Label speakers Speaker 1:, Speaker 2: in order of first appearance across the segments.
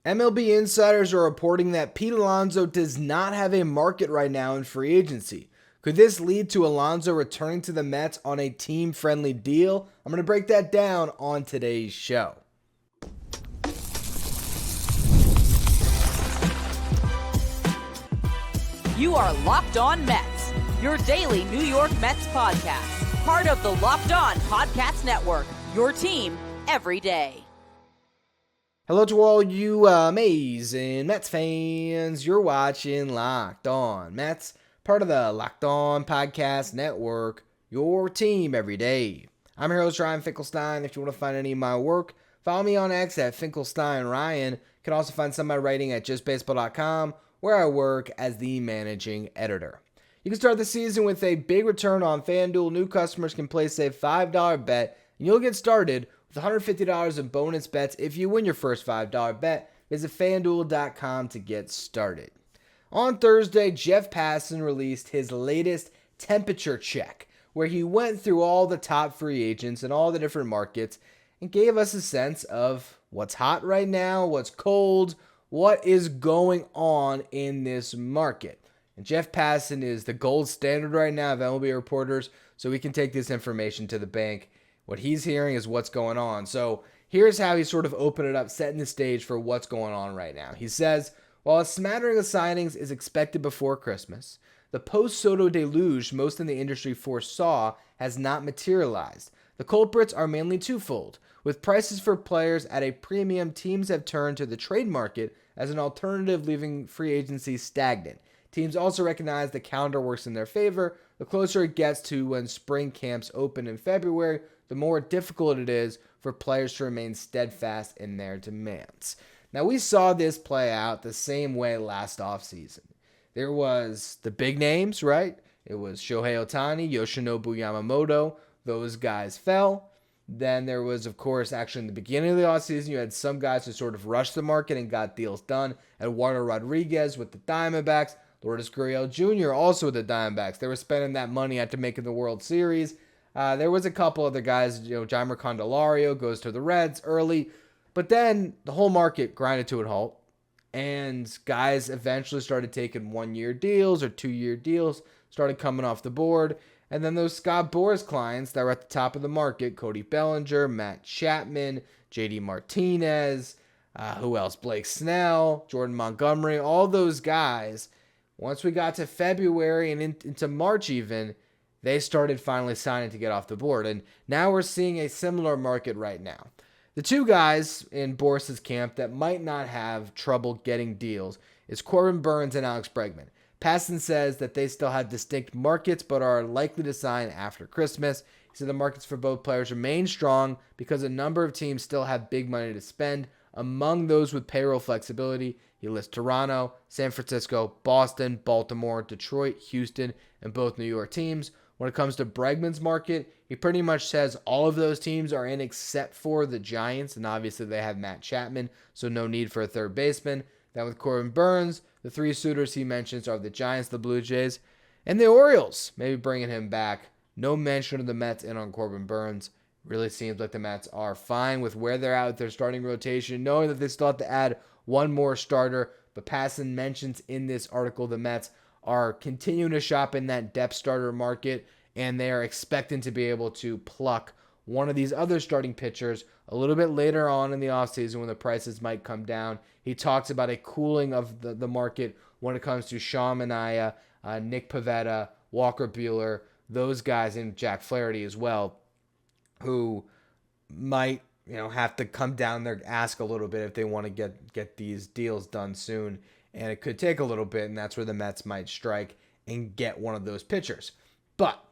Speaker 1: MLB insiders are reporting that Pete Alonso does not have a market right now in free agency. Could this lead to Alonso returning to the Mets on a team-friendly deal? I'm going to break that down on today's show.
Speaker 2: You are Locked On Mets, your daily New York Mets podcast. Part of the Locked On Podcast Network, your team every day.
Speaker 1: Hello to all you amazing Mets fans. You're watching Locked On Mets, part of the Locked On Podcast Network, your team every day. I'm your host, Ryan Finkelstein. If you want to find any of my work, follow me on X at FinkelsteinRyan. You can also find some of my writing at justbaseball.com, where I work as the managing editor. You can start the season with a big return on FanDuel. New customers can place a $5 bet, and you'll get started with $150 in bonus bets if you win your first $5 bet. Visit FanDuel.com to get started. On Thursday, Jeff Passan released his latest temperature check, where he went through all the top free agents and all the different markets and gave us a sense of what's hot right now, what's cold, what is going on in this market. And Jeff Passan is the gold standard right now of MLB reporters, so we can take this information to the bank. What he's hearing is what's going on. So here's how he sort of opened it up, setting the stage for what's going on right now. He says, while a smattering of signings is expected before Christmas, the post-Soto deluge most in the industry foresaw has not materialized. The culprits are mainly twofold. With prices for players at a premium, teams have turned to the trade market as an alternative, leaving free agency stagnant. Teams also recognize the calendar works in their favor. The closer it gets to when spring camps open in February, the more difficult it is for players to remain steadfast in their demands. Now, we saw this play out the same way last offseason. There was the big names, right? It was Shohei Ohtani, Yoshinobu Yamamoto. Those guys fell. Then there was, of course, actually in the beginning of the offseason, you had some guys who sort of rushed the market and got deals done. Eduardo Rodriguez with the Diamondbacks, Lourdes Gurriel Jr. also with the Diamondbacks. They were spending that money after making the World Series. There was a couple other guys, Jeimer Candelario goes to the Reds early. But then the whole market grinded to a halt. And guys eventually started taking 1-year deals or 2-year deals, started coming off the board. And then those Scott Boras clients that were at the top of the market, Cody Bellinger, Matt Chapman, JD Martinez, who else? Blake Snell, Jordan Montgomery, all those guys. Once we got to February and into March even, they started finally signing to get off the board. And now we're seeing a similar market right now. The two guys in Boras' camp that might not have trouble getting deals is Corbin Burnes and Alex Bregman. Passan says that they still have distinct markets but are likely to sign after Christmas. He said the markets for both players remain strong because a number of teams still have big money to spend. Among those with payroll flexibility, he lists Toronto, San Francisco, Boston, Baltimore, Detroit, Houston, and both New York teams. When it comes to Bregman's market, he pretty much says all of those teams are in except for the Giants, and obviously they have Matt Chapman, so no need for a third baseman. Then with Corbin Burnes, the three suitors he mentions are the Giants, the Blue Jays, and the Orioles, maybe bringing him back. No mention of the Mets in on Corbin Burnes. Really seems like the Mets are fine with where they're at with their starting rotation, knowing that they still have to add one more starter. But Passan mentions in this article the Mets are continuing to shop in that depth starter market, and they are expecting to be able to pluck one of these other starting pitchers a little bit later on in the offseason when the prices might come down. He talks about a cooling of the market when it comes to Sean Manaea, Nick Pivetta, Walker Buehler, those guys, and Jack Flaherty as well, who might have to come down there, ask a little bit if they want to get these deals done soon. And it could take a little bit, and that's where the Mets might strike and get one of those pitchers. But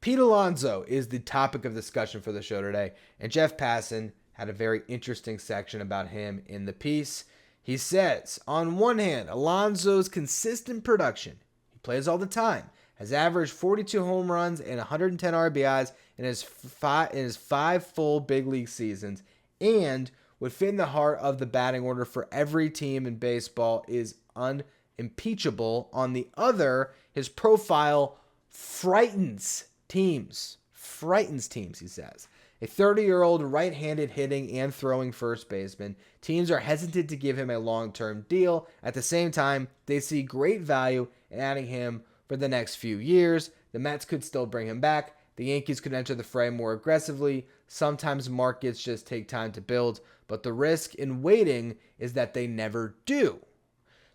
Speaker 1: Pete Alonso is the topic of discussion for the show today, and Jeff Passan had a very interesting section about him in the piece. He says, on one hand, Alonso's consistent production, he plays all the time, has averaged 42 home runs and 110 RBIs in his five full big league seasons, and would fit in the heart of the batting order for every team in baseball, is unimpeachable. On the other, his profile frightens teams, he says. A 30-year-old right-handed hitting and throwing first baseman. Teams are hesitant to give him a long-term deal. At the same time, they see great value in adding him for the next few years. The Mets could still bring him back. The Yankees could enter the fray more aggressively. Sometimes markets just take time to build, but the risk in waiting is that they never do.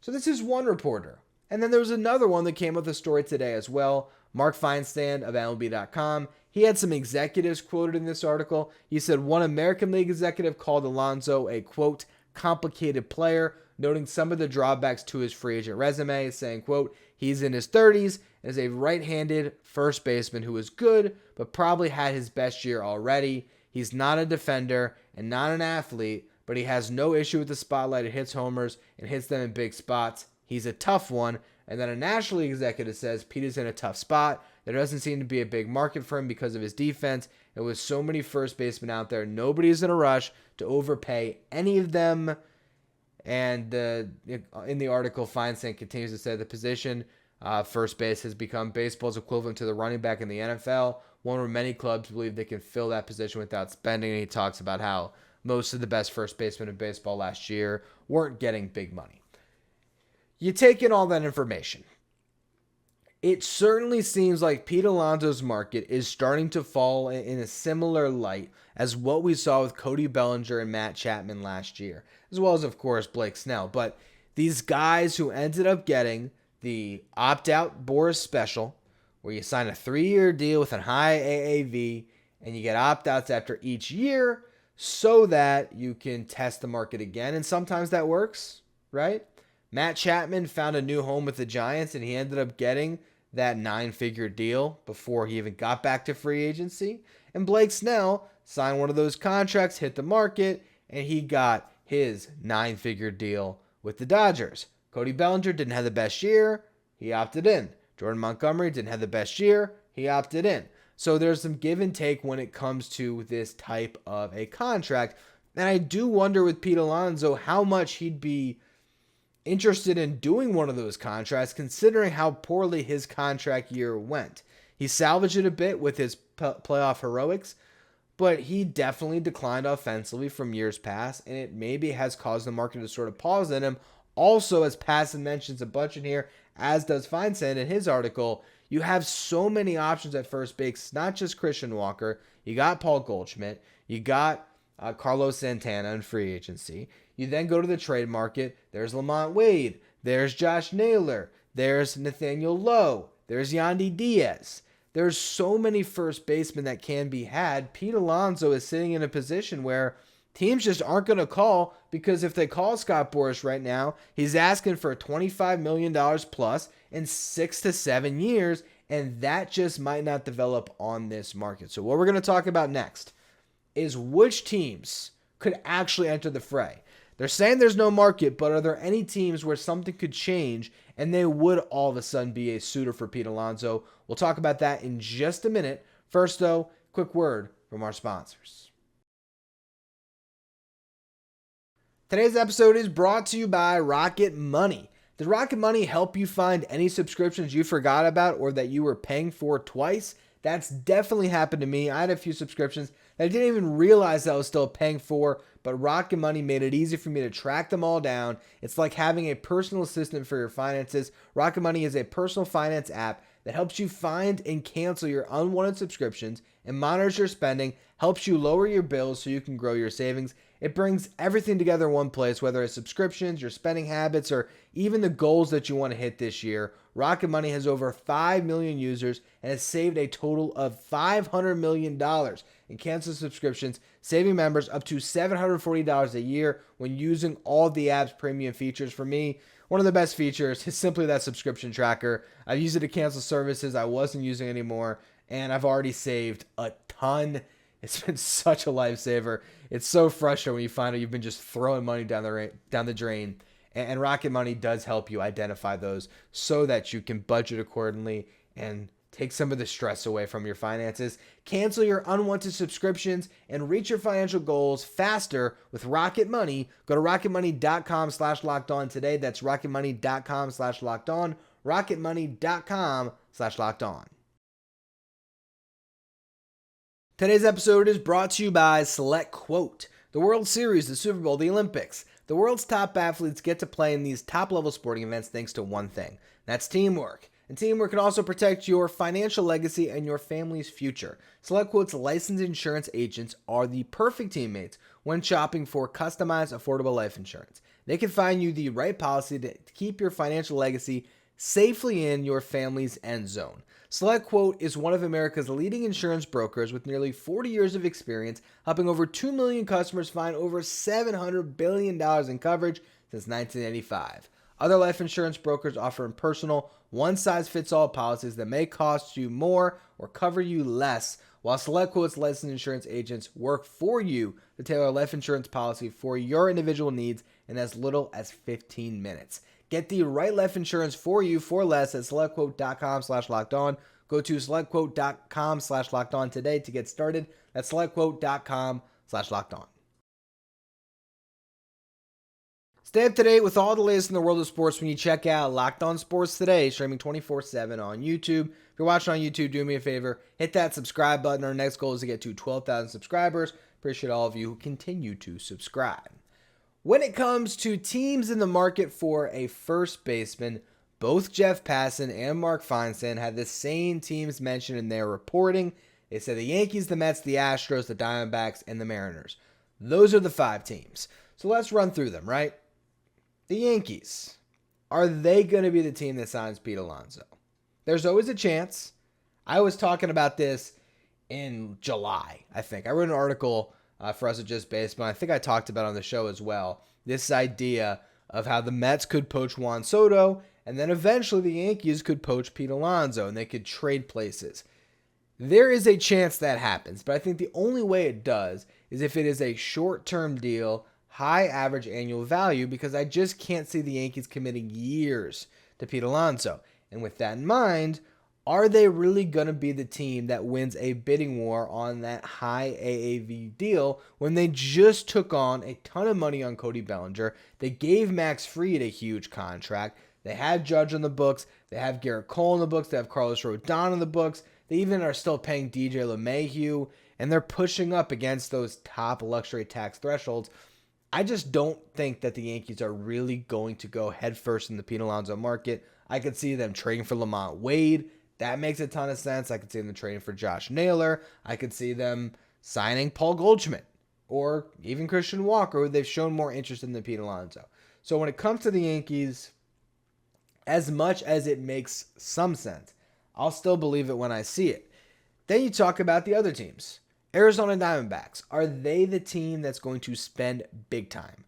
Speaker 1: So this is one reporter. And then there was another one that came with a story today as well. Mark Feinsand of MLB.com. He had some executives quoted in this article. He said one American League executive called Alonso a, quote, complicated player, noting some of the drawbacks to his free agent resume, saying, quote, he's in his 30s and is a right-handed first baseman who is good, but probably had his best year already. He's not a defender and not an athlete, but he has no issue with the spotlight. It hits homers and hits them in big spots. He's a tough one. And then a National League executive says Peter's in a tough spot. There doesn't seem to be a big market for him because of his defense. And with so many first basemen out there, nobody's in a rush to overpay any of them. And in the article, Feinsand continues to say the position, first base, has become baseball's equivalent to the running back in the NFL, one where many clubs believe they can fill that position without spending. And he talks about how most of the best first basemen in baseball last year weren't getting big money. You take in all that information. It certainly seems like Pete Alonso's market is starting to fall in a similar light as what we saw with Cody Bellinger and Matt Chapman last year, as well as, of course, Blake Snell. But these guys who ended up getting the opt-out Boris special, where you sign a 3-year deal with a high AAV, and you get opt-outs after each year so that you can test the market again. And sometimes that works, right? Matt Chapman found a new home with the Giants, and he ended up getting that 9-figure deal before he even got back to free agency. And Blake Snell signed one of those contracts, hit the market, and he got his 9-figure deal with the Dodgers. Cody Bellinger didn't have the best year. He opted in. Jordan Montgomery didn't have the best year. He opted in. So there's some give and take when it comes to this type of a contract. And I do wonder with Pete Alonso how much he'd be interested in doing one of those contracts, considering how poorly his contract year went. He salvaged it a bit with his playoff heroics, but he definitely declined offensively from years past, and it maybe has caused the market to sort of pause in him. Also, as Passan mentions a bunch in here, as does Feinsand in his article, you have so many options at first base, not just Christian Walker. You got Paul Goldschmidt. You got Carlos Santana in free agency. You then go to the trade market. There's Lamont Wade. There's Josh Naylor. There's Nathaniel Lowe. There's Yandy Diaz. There's so many first basemen that can be had. Pete Alonso is sitting in a position where teams just aren't going to call, because if they call Scott Boras right now, he's asking for $25 million plus in 6 to 7 years, and that just might not develop on this market. So what we're going to talk about next is which teams could actually enter the fray. They're saying there's no market, but are there any teams where something could change and they would all of a sudden be a suitor for Pete Alonso? We'll talk about that in just a minute. First, though, quick word from our sponsors. Today's episode is brought to you by Rocket Money. Did Rocket Money help you find any subscriptions you forgot about or that you were paying for twice? That's definitely happened to me. I had a few subscriptions that I didn't even realize I was still paying for, but Rocket Money made it easy for me to track them all down. It's like having a personal assistant for your finances. Rocket Money is a personal finance app that helps you find and cancel your unwanted subscriptions and monitors your spending, helps you lower your bills so you can grow your savings. It brings everything together in one place, whether it's subscriptions, your spending habits, or even the goals that you want to hit this year. Rocket Money has over 5 million users and has saved a total of $500 million in canceled subscriptions, saving members up to $740 a year when using all the app's premium features. For me, one of the best features is simply that subscription tracker. I've used it to cancel services I wasn't using anymore, and I've already saved a ton. It's been such a lifesaver. It's so frustrating when you find out you've been just throwing money down the drain. And Rocket Money does help you identify those so that you can budget accordingly and take some of the stress away from your finances. Cancel your unwanted subscriptions and reach your financial goals faster with Rocket Money. Go to rocketmoney.com/lockedon today. That's rocketmoney.com/lockedon. rocketmoney.com/lockedon. Today's episode is brought to you by SelectQuote. The World Series, the Super Bowl, the Olympics. The world's top athletes get to play in these top-level sporting events thanks to one thing. That's teamwork. And teamwork can also protect your financial legacy and your family's future. SelectQuote's licensed insurance agents are the perfect teammates when shopping for customized, affordable life insurance. They can find you the right policy to keep your financial legacy safely in your family's end zone. SelectQuote is one of America's leading insurance brokers with nearly 40 years of experience, helping over 2 million customers find over $700 billion in coverage since 1985. Other life insurance brokers offer impersonal, one-size-fits-all policies that may cost you more or cover you less, while SelectQuote's licensed insurance agents work for you to tailor a life insurance policy for your individual needs in as little as 15 minutes. Get the right life insurance for you for less at SelectQuote.com/lockedon. Go to SelectQuote.com/lockedon today to get started. That's SelectQuote.com/lockedon. Stay up to date with all the latest in the world of sports when you check out Locked On Sports Today, streaming 24/7 on YouTube. If you're watching on YouTube, do me a favor, hit that subscribe button. Our next goal is to get to 12,000 subscribers. Appreciate all of you who continue to subscribe. When it comes to teams in the market for a first baseman, both Jeff Passan and Mark Feinsand had the same teams mentioned in their reporting. They said the Yankees, the Mets, the Astros, the Diamondbacks, and the Mariners. Those are the 5 teams. So let's run through them, right? The Yankees. Are they going to be the team that signs Pete Alonso? There's always a chance. I was talking about this in July, I think. I wrote an article for us at Just Baseball. I think I talked about it on the show as well. This idea of how the Mets could poach Juan Soto, and then eventually the Yankees could poach Pete Alonso, and they could trade places. There is a chance that happens, but I think the only way it does is if it is a short-term deal, high average annual value, because I just can't see the Yankees committing years to Pete Alonso. And with that in mind, are they really going to be the team that wins a bidding war on that high AAV deal when they just took on a ton of money on Cody Bellinger? They gave Max Fried a huge contract. They have Judge on the books. They have Garrett Cole on the books. They have Carlos Rodon on the books. They even are still paying DJ LeMahieu, and they're pushing up against those top luxury tax thresholds. I just don't think that the Yankees are really going to go headfirst in the Pete Alonso market. I could see them trading for Lamont Wade. That makes a ton of sense. I could see them trading for Josh Naylor. I could see them signing Paul Goldschmidt or even Christian Walker, who they've shown more interest in than Pete Alonso. So when it comes to the Yankees, as much as it makes some sense, I'll still believe it when I see it. Then you talk about the other teams. Arizona Diamondbacks. Are they the team that's going to spend big time?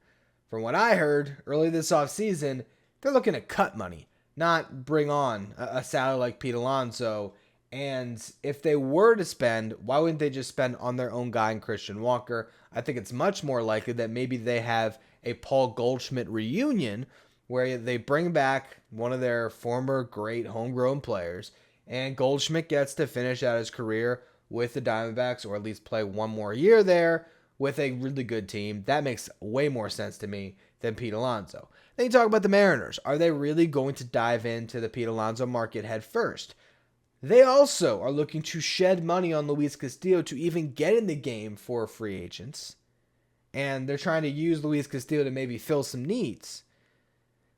Speaker 1: From what I heard early this offseason, they're looking to cut money, not bring on a salary like Pete Alonso. And if they were to spend, why wouldn't they just spend on their own guy in Christian Walker? I think it's much more likely that maybe they have a Paul Goldschmidt reunion where they bring back one of their former great homegrown players, and Goldschmidt gets to finish out his career with the Diamondbacks, or at least play one more year there with a really good team. That makes way more sense to me than Pete Alonso. Then you talk about the Mariners. Are they really going to dive into the Pete Alonso market head first? They also are looking to shed money on Luis Castillo to even get in the game for free agents. And they're trying to use Luis Castillo to maybe fill some needs.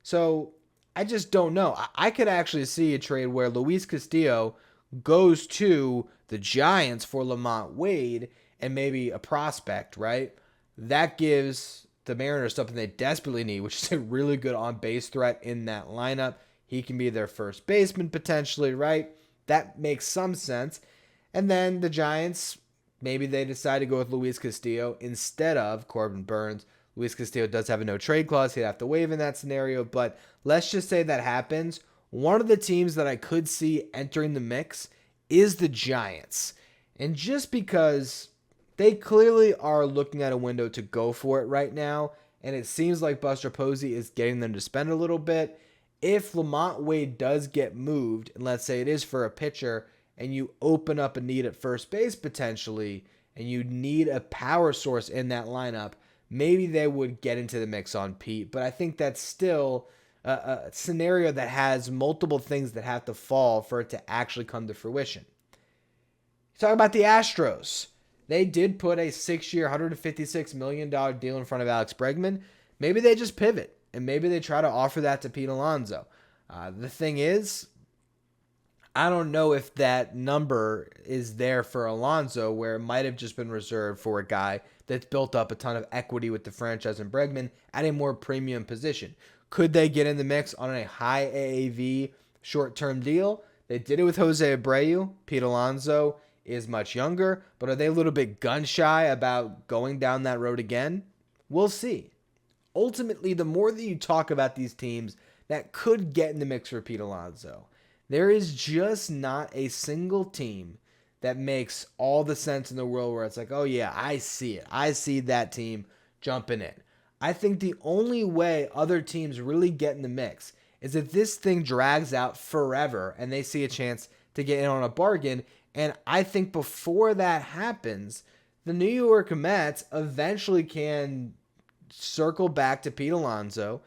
Speaker 1: So I just don't know. I could actually see a trade where Luis Castillo goes to the Giants for Lamont Wade and maybe a prospect, right? That gives the Mariners something they desperately need, which is a really good on-base threat in that lineup. He can be their first baseman potentially, right? That makes some sense. And then the Giants, maybe they decide to go with Luis Castillo instead of Corbin Burnes. Luis Castillo does have a no-trade clause. He'd have to waive in that scenario, but let's just say that happens. One of the teams that I could see entering the mix is the Giants. And just because they clearly are looking at a window to go for it right now, and it seems like Buster Posey is getting them to spend a little bit. If Lamont Wade does get moved, and let's say it is for a pitcher, and you open up a need at first base potentially, and you need a power source in that lineup, maybe they would get into the mix on Pete. But I think that's still a scenario that has multiple things that have to fall for it to actually come to fruition. Talk about the Astros. They did put a 6-year, $156 million deal in front of Alex Bregman. Maybe they just pivot, and maybe they try to offer that to Pete Alonso. The thing is, I don't know if that number is there for Alonso, where it might have just been reserved for a guy that's built up a ton of equity with the franchise and Bregman at a more premium position. Could they get in the mix on a high AAV short-term deal? They did it with Jose Abreu. Pete Alonso is much younger, but are they a little bit gun-shy about going down that road again? We'll see. Ultimately, the more that you talk about these teams that could get in the mix for Pete Alonso, there is just not a single team that makes all the sense in the world where it's like, oh yeah, I see it. I see that team jumping in. I think the only way other teams really get in the mix is if this thing drags out forever and they see a chance to get in on a bargain. And I think before that happens, the New York Mets eventually can circle back to Pete Alonso,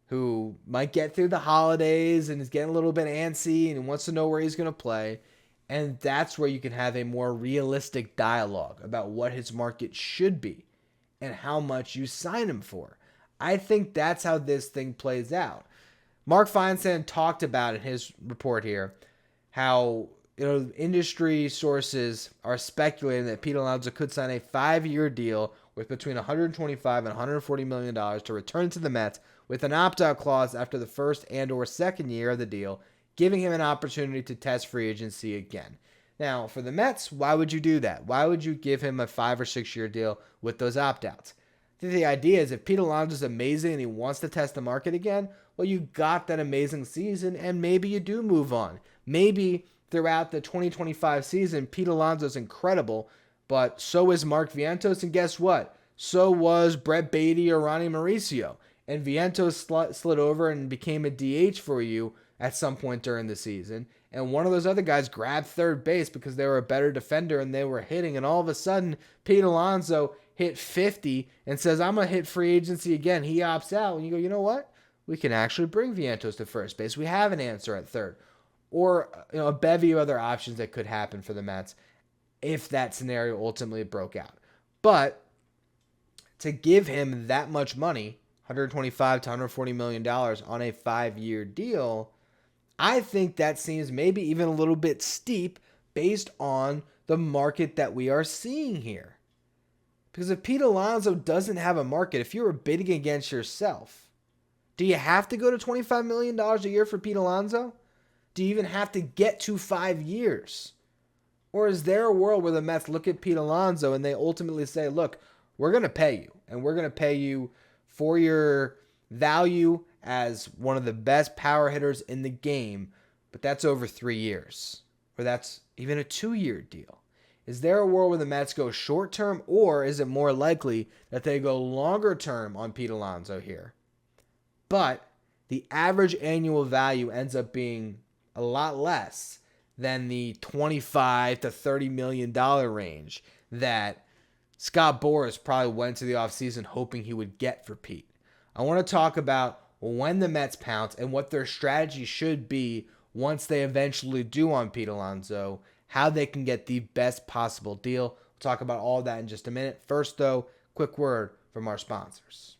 Speaker 1: who might get through the holidays and is getting a little bit antsy and wants to know where he's going to play. And that's where you can have a more realistic dialogue about what his market should be and how much you sign him for. I think that's how this thing plays out. Mark Feinsand talked about in his report here how industry sources are speculating that Pete Alonso could sign a 5-year deal with between $125 and $140 million to return to the Mets with an opt-out clause after the first and or second year of the deal, giving him an opportunity to test free agency again. Now, for the Mets, why would you do that? Why would you give him a 5 or 6 year deal with those opt-outs? I think the idea is if Pete Alonso is amazing and he wants to test the market again, well, you got that amazing season and maybe you do move on. Maybe throughout the 2025 season, Pete Alonso is incredible, but so is Mark Vientos, and guess what? So was Brett Beatty or Ronnie Mauricio. And Vientos slid over and became a DH for you at some point during the season. And one of those other guys grabbed third base because they were a better defender and they were hitting. And all of a sudden, Pete Alonso hit 50 and says, I'm going to hit free agency again. He opts out. And you go, you know what? We can actually bring Vientos to first base. We have an answer at third. Or a bevy of other options that could happen for the Mets if that scenario ultimately broke out. But to give him that much money, $125 to $140 million on a 5-year deal, I think that seems maybe even a little bit steep based on the market that we are seeing here. Because if Pete Alonso doesn't have a market, if you were bidding against yourself, do you have to go to $25 million a year for Pete Alonso? Do you even have to get to 5 years? Or is there a world where the Mets look at Pete Alonso and they ultimately say, look, we're going to pay you, and we're going to pay you for your value as one of the best power hitters in the game, but that's over 3 years, or that's even a 2-year deal. Is there a world where the Mets go short term, or is it more likely that they go longer term on Pete Alonso here? But the average annual value ends up being a lot less than the $25 to $30 million range that Scott Boras probably went to the offseason hoping he would get for Pete. I want to talk about when the Mets pounce and what their strategy should be once they eventually do on Pete Alonso, how they can get the best possible deal. We'll talk about all that in just a minute. First, though, quick word from our sponsors.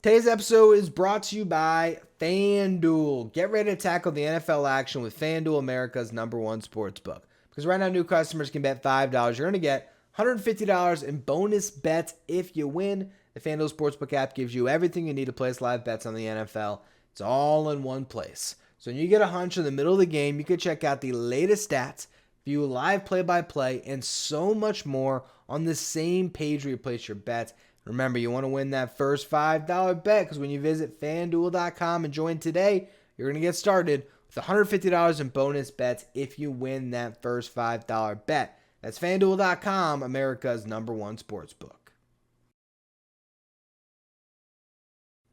Speaker 1: Today's episode is brought to you by FanDuel. Get ready to tackle the NFL action with FanDuel, America's #1 sportsbook. Because right now, new customers can bet $5. You're going to get $150 in bonus bets if you win. The FanDuel Sportsbook app gives you everything you need to place live bets on the NFL. It's all in one place. So when you get a hunch in the middle of the game, you can check out the latest stats, view live play-by-play, and so much more on the same page where you place your bets. Remember, you want to win that first $5 bet because when you visit FanDuel.com and join today, you're going to get started with $150 in bonus bets if you win that first $5 bet. That's FanDuel.com, America's #1 sportsbook.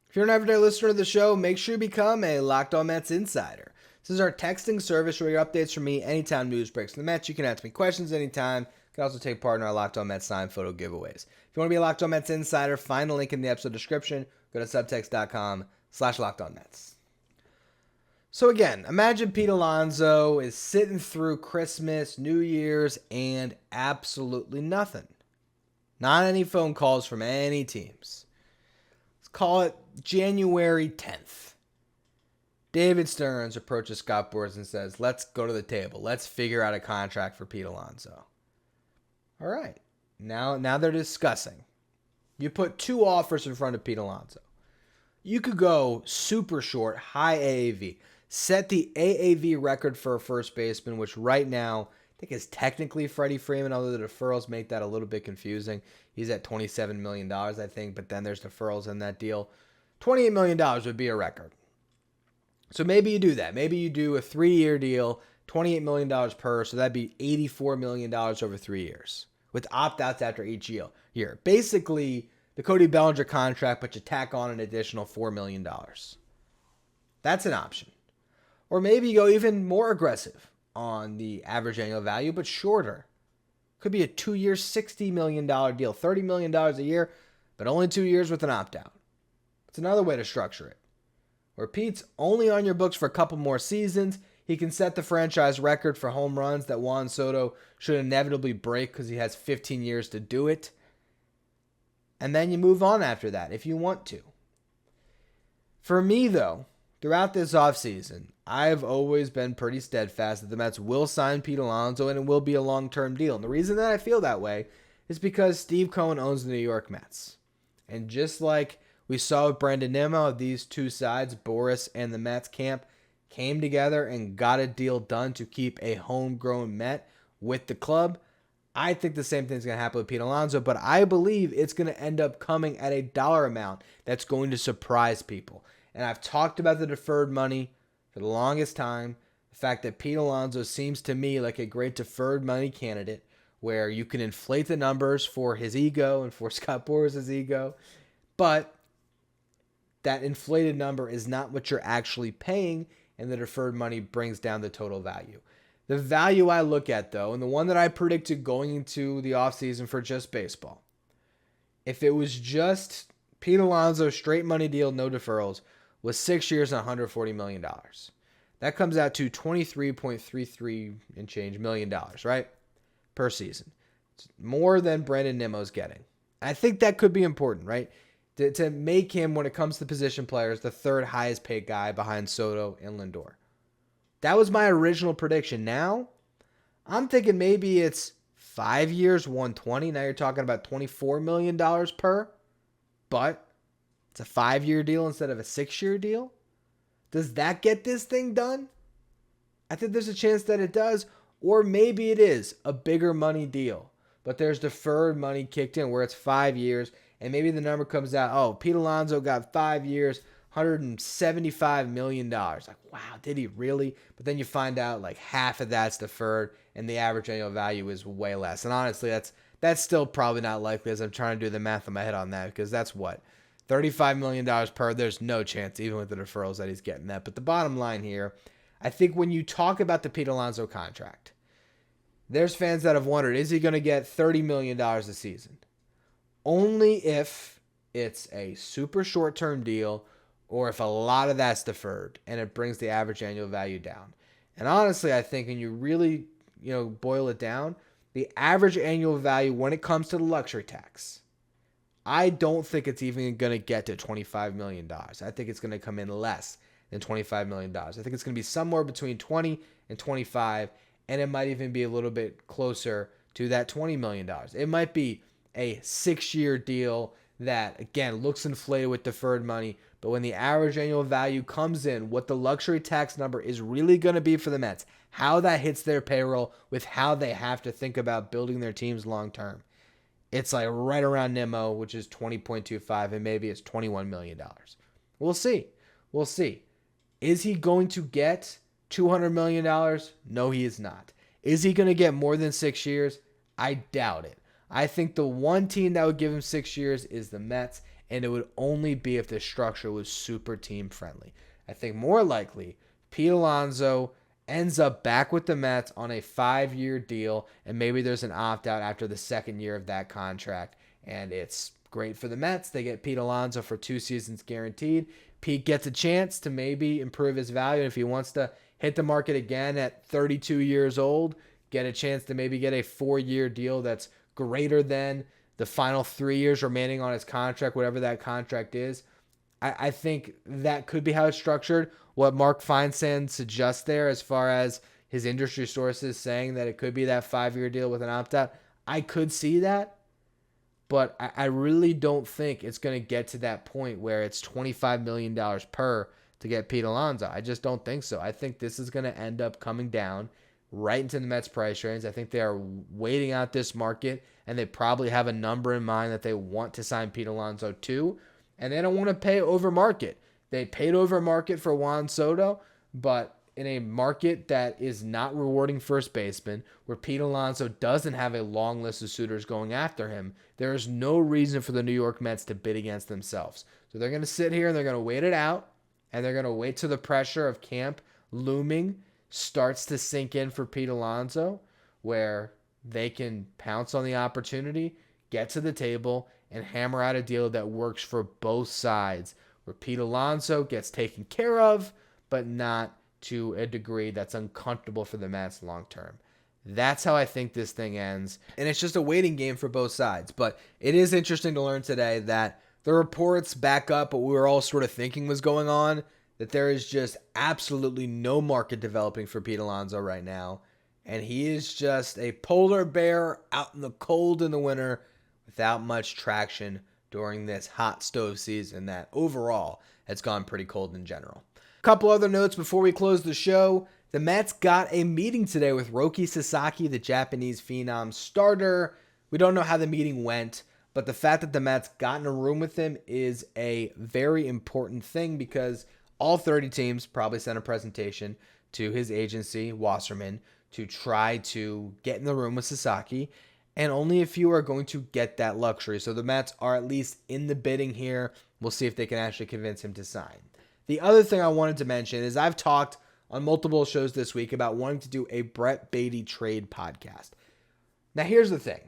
Speaker 1: If you're an everyday listener to the show, make sure you become a Locked On Mets insider. This is our texting service where your updates from me anytime news breaks from the Mets. You can ask me questions anytime. You can also take part in our Locked On Mets signed photo giveaways. If you want to be a Locked On Mets insider, find the link in the episode description. Go to subtext.com/LockedOnMets. So again, imagine Pete Alonso is sitting through Christmas, New Year's, and absolutely nothing. Not any phone calls from any teams. Let's call it January 10th. David Stearns approaches Scott Boras and says, let's go to the table. Let's figure out a contract for Pete Alonso. All right. Now they're discussing. You put two offers in front of Pete Alonso. You could go super short, high AAV. Set the AAV record for a first baseman, which right now I think is technically Freddie Freeman, although the deferrals make that a little bit confusing. He's at $27 million, I think, but then there's deferrals in that deal. $28 million would be a record. So maybe you do that. Maybe you do a 3-year deal, $28 million per, so that'd be $84 million over 3 years with opt-outs after each year. Basically, the Cody Bellinger contract, but you tack on an additional $4 million. That's an option. Or maybe you go even more aggressive on the average annual value, but shorter. Could be a 2-year, $60 million deal, $30 million a year, but only 2 years with an opt-out. It's another way to structure it. Where Pete's only on your books for a couple more seasons, he can set the franchise record for home runs that Juan Soto should inevitably break because he has 15 years to do it. And then you move on after that if you want to. For me, though, throughout this offseason, I've always been pretty steadfast that the Mets will sign Pete Alonso and it will be a long-term deal. And the reason that I feel that way is because Steve Cohen owns the New York Mets. And just like we saw with Brandon Nimmo, these two sides, Boras and the Mets camp, came together and got a deal done to keep a homegrown Met with the club. I think the same thing's going to happen with Pete Alonso, but I believe it's going to end up coming at a dollar amount that's going to surprise people. And I've talked about the deferred money for the longest time. The fact that Pete Alonso seems to me like a great deferred money candidate where you can inflate the numbers for his ego and for Scott Boras' ego, but that inflated number is not what you're actually paying, and the deferred money brings down the total value. The value I look at, though, and the one that I predicted going into the offseason for just baseball, if it was just Pete Alonso, straight money deal, no deferrals, was 6 years and $140 million. That comes out to $23.33 and change million, right? Per season. It's more than Brandon Nimmo's getting. I think that could be important, right? To make him, when it comes to position players, the third highest paid guy behind Soto and Lindor. That was my original prediction. Now, I'm thinking maybe it's 5 years, 120. Now you're talking about $24 million per. But it's a 5-year deal instead of a 6-year deal. Does that get this thing done? I think there's a chance that it does. Or maybe it is a bigger money deal. But there's deferred money kicked in where it's 5 years. And maybe the number comes out, oh, Pete Alonso got 5 years, $175 million. Like, wow, did he really? But then you find out like half of that's deferred and the average annual value is way less. And honestly, that's still probably not likely as I'm trying to do the math in my head on that because that's what? $35 million per. There's no chance even with the deferrals that he's getting that. But the bottom line here, I think when you talk about the Pete Alonso contract, there's fans that have wondered, is he going to get $30 million a season? Only if it's a super short-term deal or if a lot of that's deferred and it brings the average annual value down. And honestly, I think when you really, boil it down, the average annual value when it comes to the luxury tax, I don't think it's even going to get to $25 million. I think it's going to come in less than $25 million. I think it's going to be somewhere between 20 and 25, and it might even be a little bit closer to that $20 million. It might be a 6-year deal that, again, looks inflated with deferred money, but when the average annual value comes in, what the luxury tax number is really going to be for the Mets, how that hits their payroll with how they have to think about building their teams long term, it's like right around Nimmo, which is 20.25, and maybe it's $21 million. We'll see. Is he going to get $200 million? No, he is not. Is he going to get more than 6 years? I doubt it. I think the one team that would give him 6 years is the Mets, and it would only be if the structure was super team friendly. I think more likely Pete Alonso ends up back with the Mets on a 5-year deal, and maybe there's an opt-out after the second year of that contract, and it's Great for the Mets. They get Pete Alonso for 2 seasons guaranteed. Pete gets a chance to maybe improve his value. If he wants to hit the market again at 32 years old, get a chance to maybe get a 4-year deal that's greater than the final 3 years remaining on his contract, whatever that contract is. I think that could be how it's structured. What Mark Feinsand suggests there as far as his industry sources saying that it could be that 5-year deal with an opt-out, I could see that. But I really don't think it's going to get to that point where it's $25 million per to get Pete Alonso. I just don't think so. I think this is going to end up coming down right into the Mets price range. I think they are waiting out this market, and they probably have a number in mind that they want to sign Pete Alonso to, and they don't want to pay over market. They paid over market for Juan Soto, but in a market that is not rewarding first baseman, where Pete Alonso doesn't have a long list of suitors going after him, there is no reason for the New York Mets to bid against themselves. So they're going to sit here and they're going to wait it out, and they're going to wait till the pressure of camp looming starts to sink in for Pete Alonso, where they can pounce on the opportunity, get to the table, and hammer out a deal that works for both sides, where Pete Alonso gets taken care of, but not to a degree that's uncomfortable for the Mets long term. That's how I think this thing ends. And it's just a waiting game for both sides. But it is interesting to learn today that the reports back up what we were all sort of thinking was going on, that there is just absolutely no market developing for Pete Alonso right now. And he is just a polar bear out in the cold in the winter without much traction during this hot stove season that overall has gone pretty cold in general. A couple other notes before we close the show. The Mets got a meeting today with Roki Sasaki, the Japanese phenom starter. We don't know how the meeting went, but the fact that the Mets got in a room with him is a very important thing because all 30 teams probably sent a presentation to his agency, Wasserman, to try to get in the room with Sasaki, and only a few are going to get that luxury. So the Mets are at least in the bidding here. We'll see if they can actually convince him to sign. The other thing I wanted to mention is I've talked on multiple shows this week about wanting to do a Brett Baty trade podcast. Now here's the thing.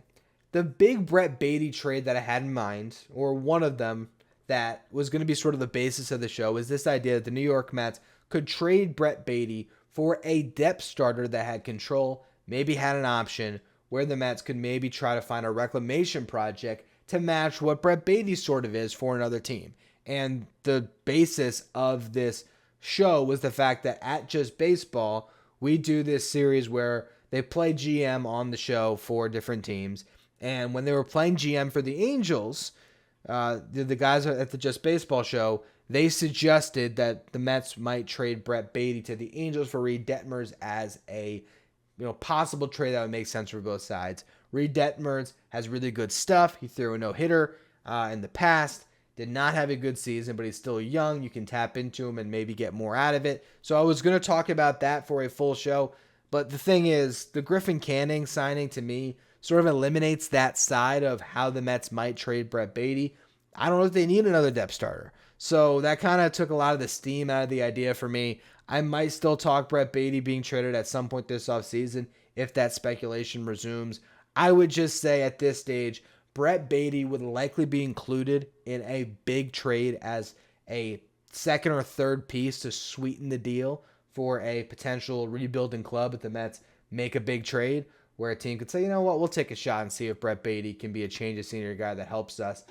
Speaker 1: The big Brett Baty trade that I had in mind, or one of them that was going to be sort of the basis of the show, is this idea that the New York Mets could trade Brett Baty for a depth starter that had control, maybe had an option, where the Mets could maybe try to find a reclamation project to match what Brett Baty sort of is for another team. And the basis of this show was the fact that at Just Baseball, we do this series where they play GM on the show for different teams. And when they were playing GM for the Angels, the guys at the Just Baseball show, they suggested that the Mets might trade Brett Baty to the Angels for Reed Detmers as a possible trade that would make sense for both sides. Reed Detmers has really good stuff. He threw a no-hitter in the past. Did not have a good season, but he's still young. You can tap into him and maybe get more out of it. So I was going to talk about that for a full show. But the thing is, the Griffin Canning signing to me sort of eliminates that side of how the Mets might trade Brett Baty. I don't know if they need another depth starter. So that kind of took a lot of the steam out of the idea for me. I might still talk Brett Baty being traded at some point this offseason if that speculation resumes. I would just say at this stage, Brett Baty would likely be included in a big trade as a second or third piece to sweeten the deal for a potential rebuilding club if the Mets make a big trade where a team could say, you know what, we'll take a shot and see if Brett Baty can be a change of scenery guy that helps us.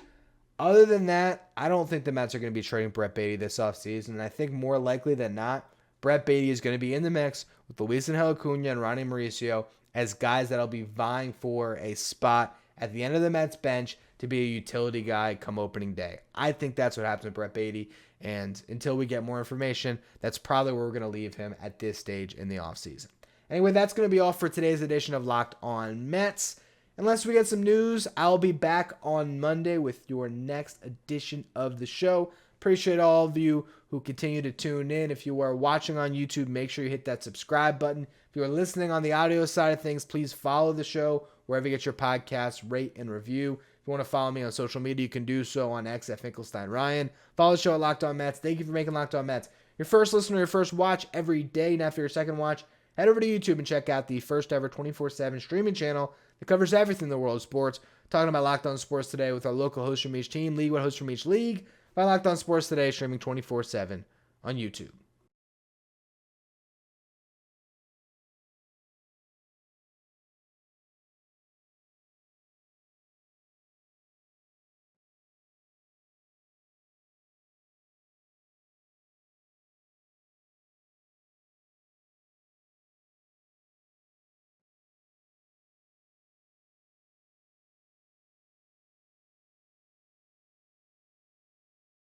Speaker 1: Other than that, I don't think the Mets are going to be trading Brett Baty this offseason. And I think more likely than not, Brett Baty is going to be in the mix with Luis Angel Acuna and Ronnie Mauricio as guys that'll be vying for a spot at the end of the Mets bench to be a utility guy come opening day. I think that's what happens with Brett Baty, and until we get more information, that's probably where we're going to leave him at this stage in the offseason. Anyway, that's going to be all for today's edition of Locked On Mets. Unless we get some news, I'll be back on Monday with your next edition of the show. Appreciate all of you who continue to tune in. If you are watching on YouTube, make sure you hit that subscribe button. If you are listening on the audio side of things, please follow the show wherever you get your podcasts, rate and review. If you want to follow me on social media, you can do so on X at Finkelstein Ryan. Follow the show at Locked On Mets. Thank you for making Locked On Mets your first listen or your first watch every day. Now for your second watch, head over to YouTube and check out the first ever 24/7 streaming channel that covers everything in the world of sports. talking about Locked On Sports Today with our local hosts from each team, league-wide hosts from each league, by Locked On Sports Today, streaming 24/7 on YouTube.